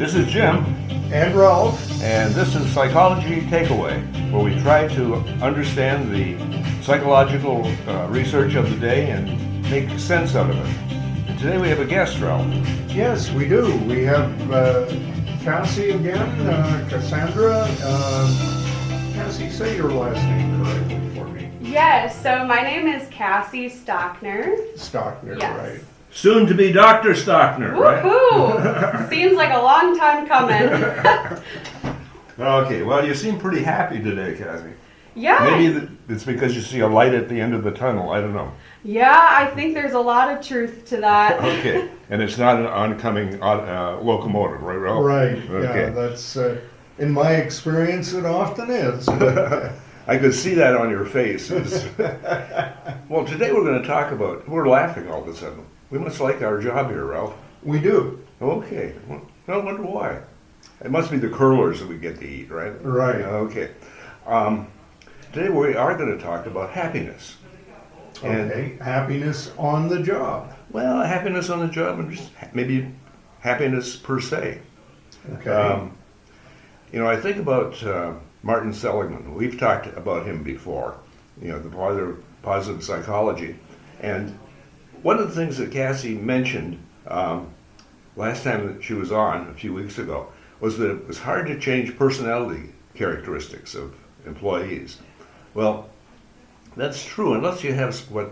This is Jim, And Ralph. and this is Psychology Takeaway, where we try to understand the psychological research of the day and make sense out of it. And today we have a guest, Ralph. Yes, we do. We have Cassy again, Cassandra. Cassy, say your last name correctly for me. Yes, so my name is Cassy Stockner. Stockner, Yes. right? Soon to be Dr. Stockner, right? Woohoo! Seems like a long time coming. Okay, well, you seem pretty happy today, Cassie. Yeah. Maybe it's because you see a light at the end of the tunnel, I don't know. Yeah, I think there's a lot of truth to that. Okay, and it's not an oncoming locomotive, right, Ralph? Right, Okay. yeah, that's, in my experience, it often is. I could see that on your face. Well, today we're going to talk about, we're laughing all of a sudden. We must like our job here, Ralph. We do. Okay, well, I wonder why. It must be the curlers that we get to eat, right? Right. Okay. Today we are going to talk about happiness. Okay, happiness on the job. Well, happiness on the job and just maybe happiness per se. Okay. I think about Martin Seligman. We've talked about him before, the positive psychology. And one of the things that Cassie mentioned last time that she was on, a few weeks ago, was that it was hard to change personality characteristics of employees. Well, that's true unless you have what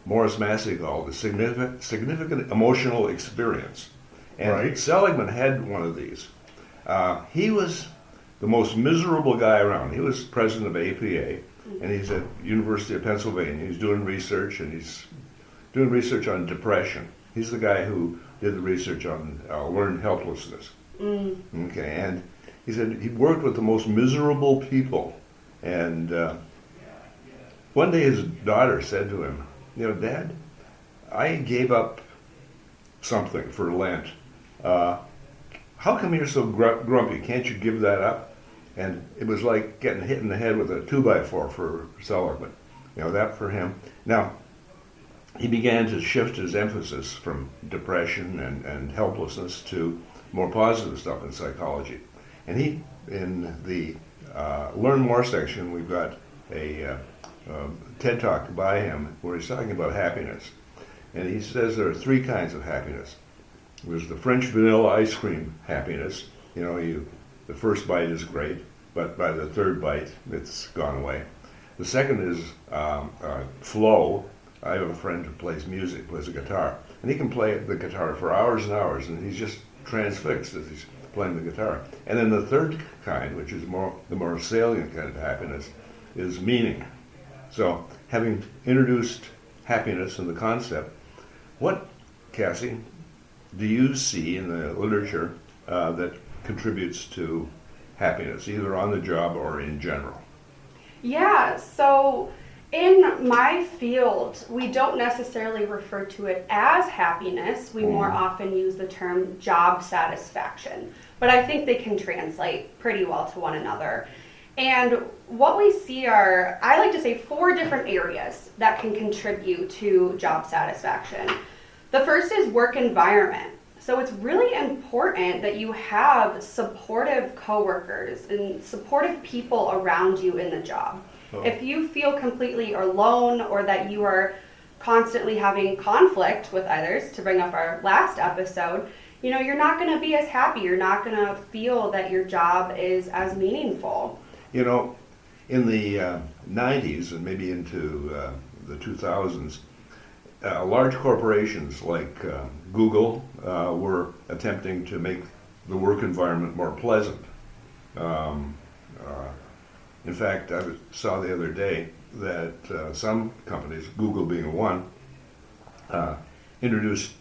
Morris Massey called a significant emotional experience. And Right. Seligman had one of these. He was the most miserable guy around. He was president of APA, and he's at University of Pennsylvania. He's doing research, and he's doing research on depression. He's the guy who did the research on learned helplessness. Okay, and he said he worked with the most miserable people. And one day his daughter said to him, Dad, I gave up something for Lent. How come you're so grumpy? Can't you give that up? And it was like getting hit in the head with a 2x4 for Seligman. That for him. Now, he began to shift his emphasis from depression and helplessness to more positive stuff in psychology. And in the Learn More section, we've got a TED Talk by him where he's talking about happiness. And he says there are three kinds of happiness. There's the French vanilla ice cream happiness. The first bite is great, but by the third bite, it's gone away. The second is flow. I have a friend who plays music, plays a guitar, and he can play the guitar for hours and hours, and he's just transfixed as he's playing the guitar. And then the third kind, which is the more salient kind of happiness, is meaning. So, having introduced happiness and the concept, what, Cassie, do you see in the literature that contributes to happiness, either on the job or in general? Yeah, so in my field, we don't necessarily refer to it as happiness. We more often use the term job satisfaction, but I think they can translate pretty well to one another. And what we see are, I like to say, 4 different areas that can contribute to job satisfaction. The first is work environment. So it's really important that you have supportive coworkers and supportive people around you in the job. Oh. If you feel completely alone or that you are constantly having conflict with others, to bring up our last episode, you're not going to be as happy. You're not going to feel that your job is as meaningful. In the 90s and maybe into the 2000s, large corporations like Google were attempting to make the work environment more pleasant. In fact, I saw the other day that some companies, Google being one, introduced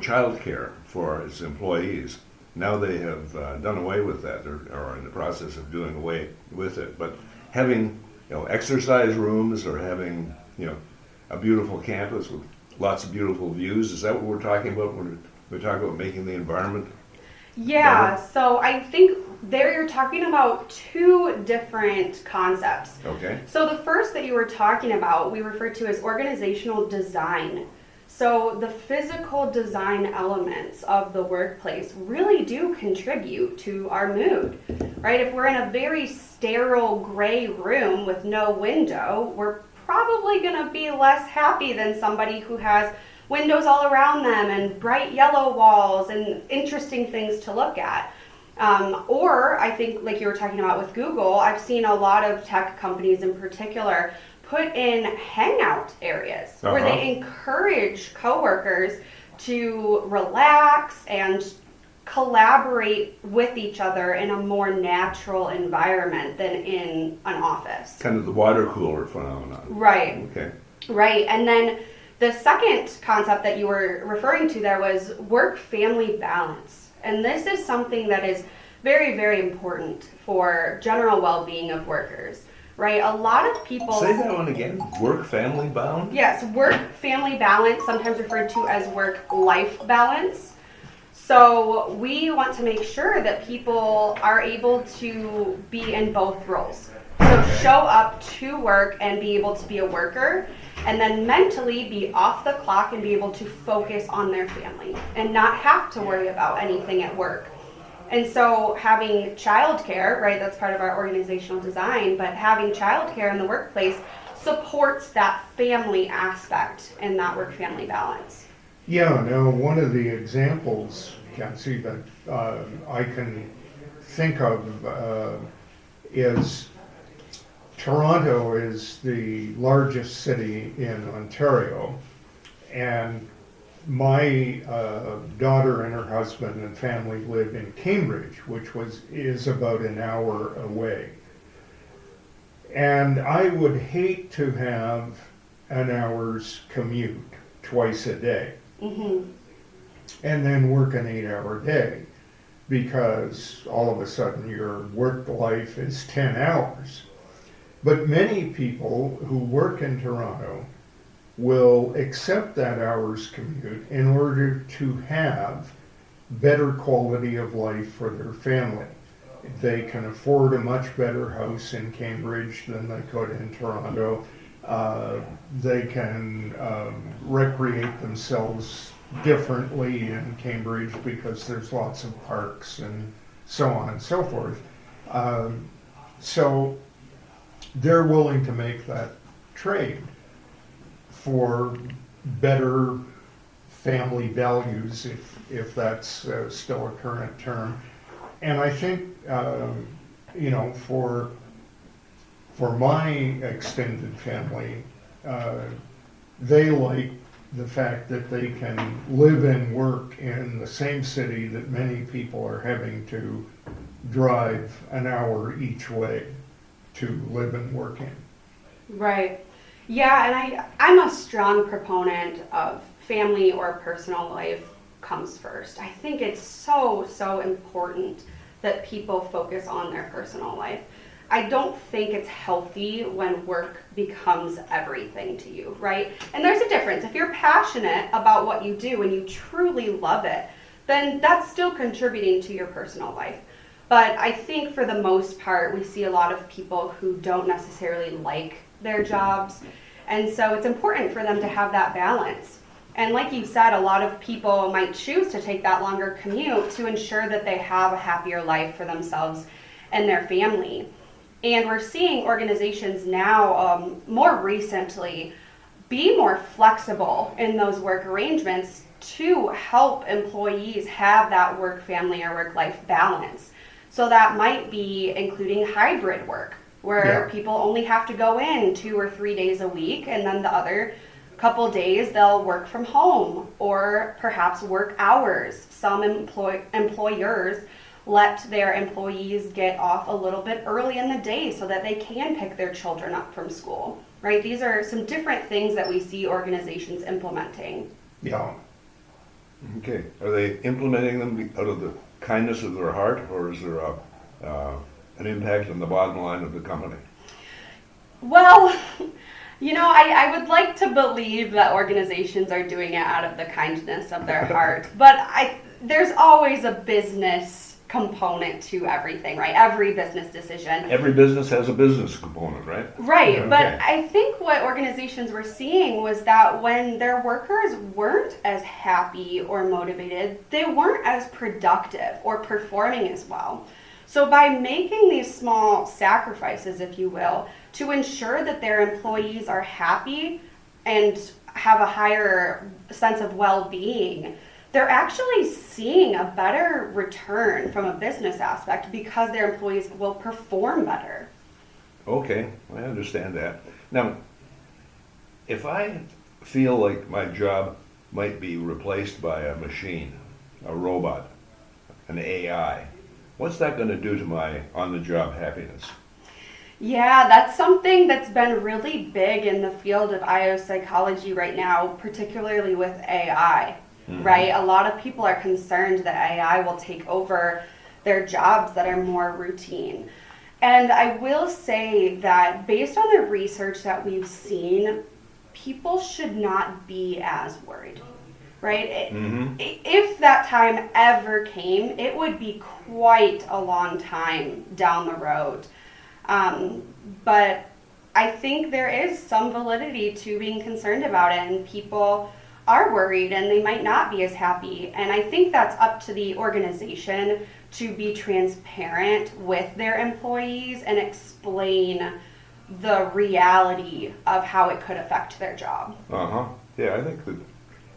child care for its employees. Now they have done away with that, or are in the process of doing away with it. But having exercise rooms or having a beautiful campus with lots of beautiful views, is that what we're talking about when we talk about making the environment? Yeah, better? so I think there you're talking about 2 different concepts. Okay. So the first that you were talking about, we refer to as organizational design. So the physical design elements of the workplace really do contribute to our mood, right? If we're in a very sterile gray room with no window, we're probably going to be less happy than somebody who has windows all around them and bright yellow walls and interesting things to look at. Or I think, like you were talking about with Google, I've seen a lot of tech companies in particular put in hangout areas where they encourage coworkers to relax and collaborate with each other in a more natural environment than in an office. Kind of the water cooler phenomenon. Right. Okay. Right. And then the second concept that you were referring to there was work-family balance. And this is something that is very, very important for general well-being of workers. Right, a lot of people... Say that one again. Work-family balance? Yes, work-family balance, sometimes referred to as work-life balance. So we want to make sure that people are able to be in both roles. So show up to work and be able to be a worker, and then mentally be off the clock and be able to focus on their family and not have to worry about anything at work. And so having childcare, right, that's part of our organizational design, but having childcare in the workplace supports that family aspect in that work-family balance. Yeah, no, one of the examples, Cassy, that I can think of is Toronto is the largest city in Ontario, and my daughter and her husband and family live in Cambridge, which is about an hour away. And I would hate to have an hour's commute twice a day, and then work an 8-hour day, because all of a sudden your work life is 10 hours. But many people who work in Toronto will accept that hour's commute in order to have better quality of life for their family. They can afford a much better house in Cambridge than they could in Toronto. They can recreate themselves differently in Cambridge because there's lots of parks and so on and so forth. So they're willing to make that trade for better family values, if that's still a current term. And I think, for my extended family, they like the fact that they can live and work in the same city that many people are having to drive an hour each way to live and work in. Right. Yeah, and I'm a strong proponent of family or personal life comes first. I think it's so, so important that people focus on their personal life. I don't think it's healthy when work becomes everything to you, right? And there's a difference. If you're passionate about what you do and you truly love it, then that's still contributing to your personal life. But I think for the most part, we see a lot of people who don't necessarily like their jobs. And so it's important for them to have that balance. And like you said, a lot of people might choose to take that longer commute to ensure that they have a happier life for themselves and their family. And we're seeing organizations now, more recently, be more flexible in those work arrangements to help employees have that work-family or work-life balance. So that might be including hybrid work, where people only have to go in 2 or 3 days a week, and then the other couple days they'll work from home, or perhaps work hours. Some employers let their employees get off a little bit early in the day so that they can pick their children up from school, right? These are some different things that we see organizations implementing. Yeah. Okay. Are they implementing them out of the kindness of their heart, or is there an impact on the bottom line of the company? Well, I would like to believe that organizations are doing it out of the kindness of their heart, but there's always a business component to everything, right? Every business decision. Every business has a business component, right? Right, Okay. but I think what organizations were seeing was that when their workers weren't as happy or motivated, they weren't as productive or performing as well. So by making these small sacrifices, if you will, to ensure that their employees are happy and have a higher sense of well-being, they're actually seeing a better return from a business aspect because their employees will perform better. Okay, I understand that. Now, if I feel like my job might be replaced by a machine, a robot, an AI, what's that going to do to my on-the-job happiness? Yeah, that's something that's been really big in the field of IO psychology right now, particularly with AI, right? A lot of people are concerned that AI will take over their jobs that are more routine. And I will say that based on the research that we've seen, people should not be as worried, right? If that time ever came, it would be quite a long time down the road. But I think there is some validity to being concerned about it, and people are worried and they might not be as happy. And I think that's up to the organization to be transparent with their employees and explain the reality of how it could affect their job. Yeah, I think that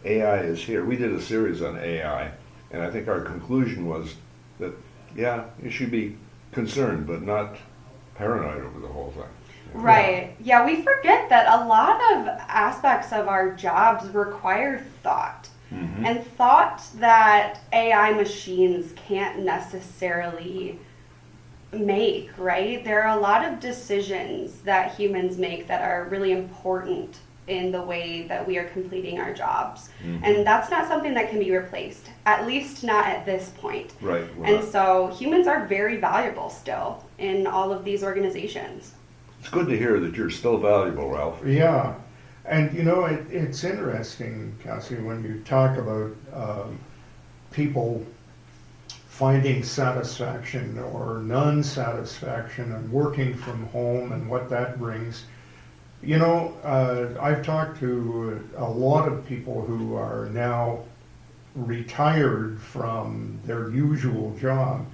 AI is here. We did a series on AI, and I think our conclusion was that, yeah, you should be concerned, but not paranoid over the whole thing. Right. Yeah, we forget that a lot of aspects of our jobs require thought. And thought that AI machines can't necessarily make, right? There are a lot of decisions that humans make that are really important in the way that we are completing our jobs. And that's not something that can be replaced, at least not at this point. Right. And so humans are very valuable still in all of these organizations. It's good to hear that you're still valuable, Ralph. Yeah, and you know, it's interesting, Cassie, when you talk about people finding satisfaction or non-satisfaction and working from home and what that brings. You know, I've talked to a lot of people who are now retired from their usual job,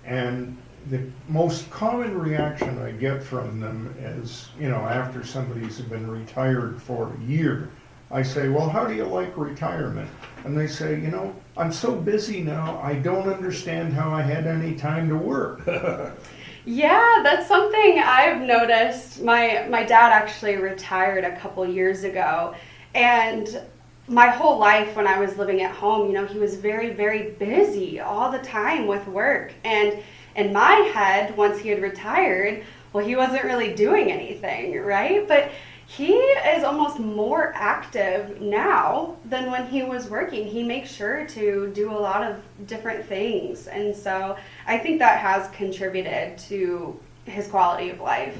and the most common reaction I get from them is, you know, after somebody's been retired for a year, I say, well, how do you like retirement? And they say, you know, I'm so busy now, I don't understand how I had any time to work. Yeah, that's something I've noticed. My dad actually retired a couple years ago, and my whole life when I was living at home, you know, he was very, very busy all the time with work. And in my head, once he had retired, well, he wasn't really doing anything, right? But he is almost more active now than when he was working. He makes sure to do a lot of different things. And so I think that has contributed to his quality of life.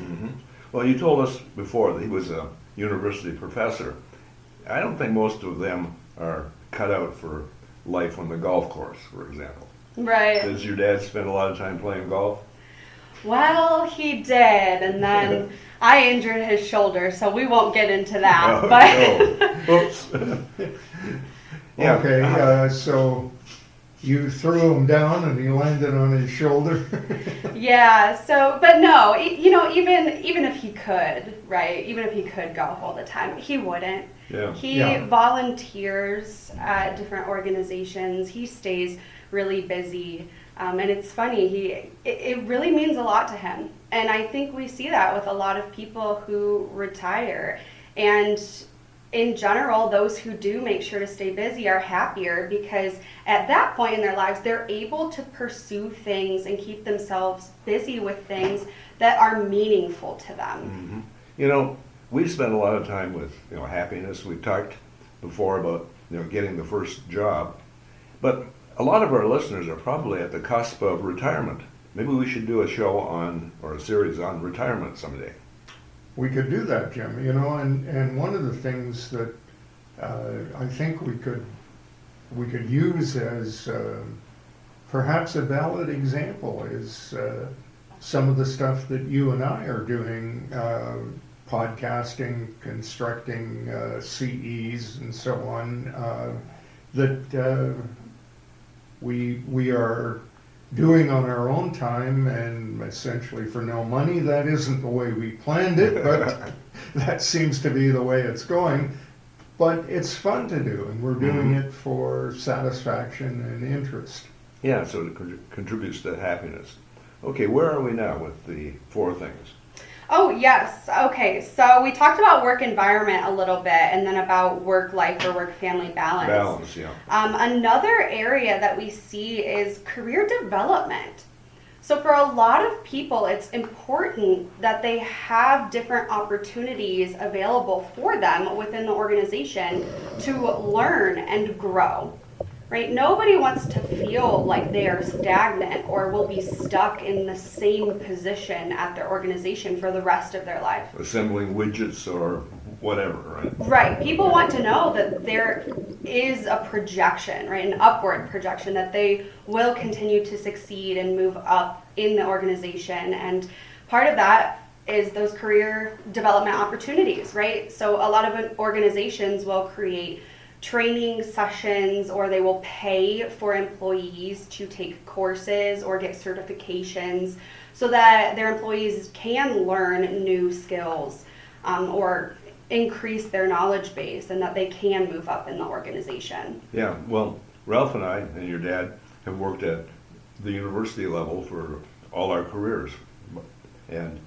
Well, you told us before that he was a university professor. I don't think most of them are cut out for life on the golf course, for example. Right. Does your dad spend a lot of time playing golf? Well, he did, and then I injured his shoulder, so we won't get into that. Oh, but no. Oops. Yeah. Okay, so you threw him down and he landed on his shoulder. yeah, so but no, you know, even if he could, right? Even if he could golf all the time, he wouldn't. Yeah. He Yeah. volunteers at different organizations. He stays really busy. And it's funny, it really means a lot to him. And I think we see that with a lot of people who retire. And in general, those who do make sure to stay busy are happier because at that point in their lives, they're able to pursue things and keep themselves busy with things that are meaningful to them. You know, we spend a lot of time with, you know, happiness. We've talked before about, you know, getting the first job. But a lot of our listeners are probably at the cusp of retirement. Maybe we should do a show on, or a series on retirement someday. We could do that, Jim, you know, and one of the things that I think we could use as perhaps a valid example is some of the stuff that you and I are doing, podcasting, constructing CEs and so on, that we are doing on our own time and essentially for no money. That isn't the way we planned it, but that seems to be the way it's going. But it's fun to do, and we're doing it for satisfaction and interest. Yeah, so it contributes to happiness. Okay, where are we now with the 4 things? Oh, yes. Okay, so we talked about work environment a little bit and then about work-life or work-family balance. Balance, yeah. Another area that we see is career development. So for a lot of people, it's important that they have different opportunities available for them within the organization to learn and grow. Right? Nobody wants to feel like they are stagnant or will be stuck in the same position at their organization for the rest of their life. Assembling widgets or whatever, right? Right. People want to know that there is a projection, right? An upward projection, that they will continue to succeed and move up in the organization. And part of that is those career development opportunities, right? So a lot of organizations will create training sessions, or they will pay for employees to take courses or get certifications so that their employees can learn new skills or increase their knowledge base, and that they can move up in the organization. Yeah, well, Ralph and I and your dad have worked at the university level for all our careers. And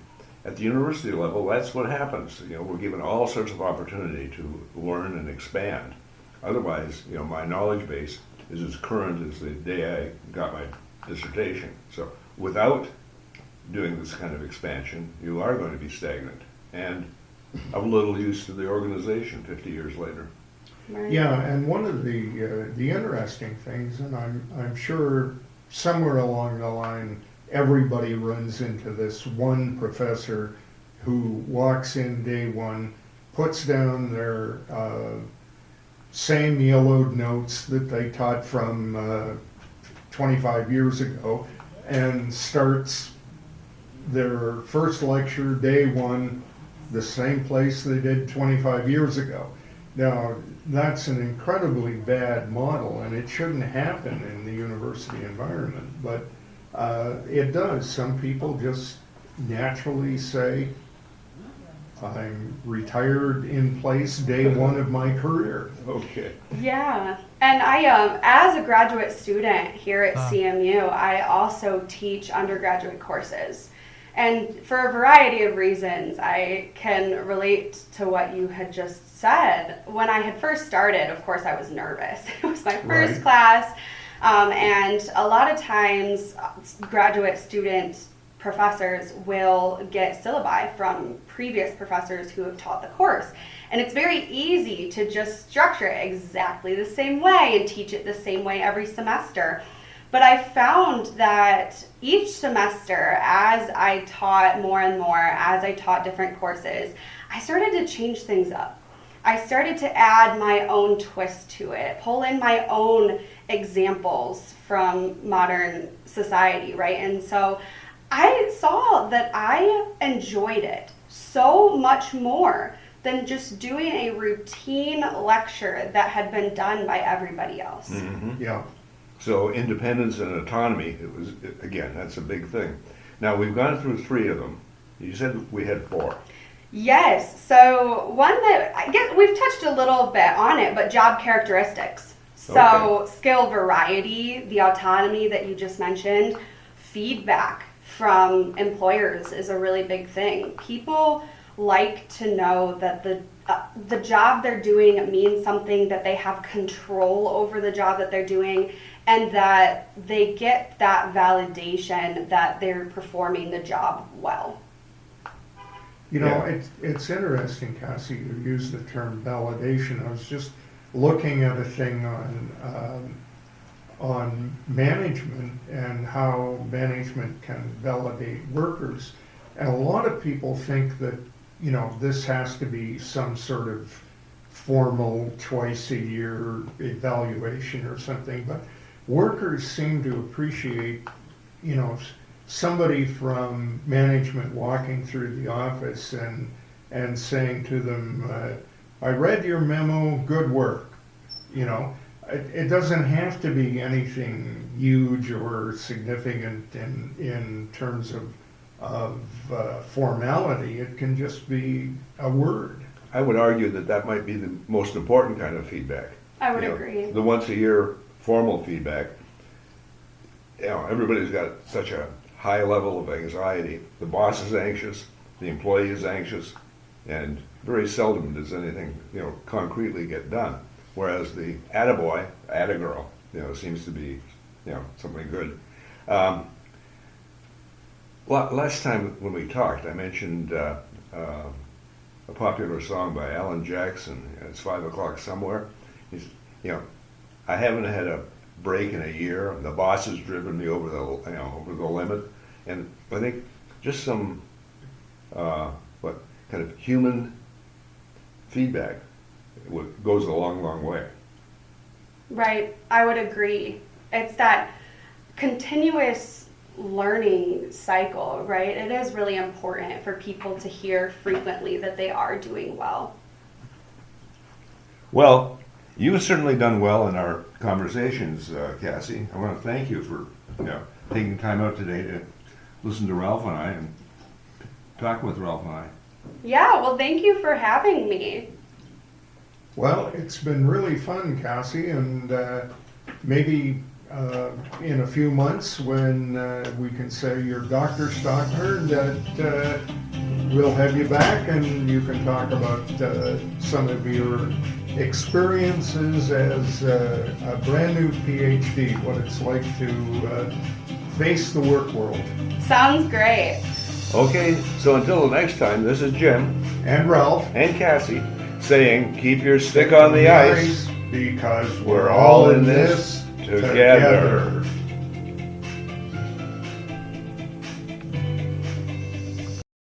at the university level, that's what happens. You know, we're given all sorts of opportunity to learn and expand. Otherwise, you know, my knowledge base is as current as the day I got my dissertation. So without doing this kind of expansion, you are going to be stagnant and of little use to the organization 50 years later. Right? Yeah, and one of the interesting things, and I'm sure somewhere along the line everybody runs into this one professor who walks in day one, puts down their same yellowed notes that they taught from 25 years ago and starts their first lecture day one the same place they did 25 years ago. Now, that's an incredibly bad model, and it shouldn't happen in the university environment, but it does. Some people just naturally say, I'm retired in place day one of my career. Okay. Yeah, and I, as a graduate student here at CMU, I also teach undergraduate courses. And for a variety of reasons, I can relate to what you had just said. When I had first started, of course, I was nervous. It was my first Right. class, and a lot of times graduate student professors will get syllabi from previous professors who have taught the course. And it's very easy to just structure it exactly the same way and teach it the same way every semester. But I found that each semester, as I taught more and more, as I taught different courses, I started to change things up. I started to add my own twist to it, pull in my own examples from modern society, right? And so I saw that I enjoyed it so much more than just doing a routine lecture that had been done by everybody else. Mm-hmm. Yeah. So independence and autonomy, again, that's a big thing. Now, we've gone through 3 of them. You said we had 4. Yes, so one that, I guess we've touched a little bit on it, but job characteristics. So skill variety, the autonomy that you just mentioned, feedback from employers is a really big thing. People like to know that the job they're doing means something, that they have control over the job that they're doing, and that they get that validation that they're performing the job well. You know, Yeah. it's interesting, Cassie, you used the term validation. I was just looking at a thing on management and how management can validate workers. And a lot of people think that, you know, this has to be some sort of formal twice a year evaluation or something. But workers seem to appreciate, you know, somebody from management walking through the office and saying to them, I read your memo, good work. You know, it doesn't have to be anything huge or significant in terms of formality. It can just be a word. I would argue that that might be the most important kind of feedback. I would You know, agree. The once a year formal feedback, you know, everybody's got such a high level of anxiety. The boss is anxious, the employee is anxious, and very seldom does anything, you know, concretely get done. Whereas the attaboy, attagirl, you know, seems to be, you know, something good. Last time when we talked, I mentioned a popular song by Alan Jackson. It's 5 o'clock somewhere. He's, you know, I haven't had a break in a year. The boss has driven me over the, you know, over the limit, and I think just some kind of human feedback goes a long, long way. Right, I would agree. It's that continuous learning cycle, right? It is really important for people to hear frequently that they are doing well. Well, you have certainly done well in our conversations, Cassy. I want to thank you for, you know, taking time out today to listen to Ralph and I and talk with Ralph and I. Yeah, well, thank you for having me. Well, it's been really fun, Cassie, and maybe in a few months when we can say you're Dr. Stockner, that we'll have you back and you can talk about some of your experiences as a brand new PhD, what it's like to face the work world. Sounds great. Okay, so until the next time, this is Jim And Ralph, and Cassy saying, keep your stick on the ice. because We're all in this together.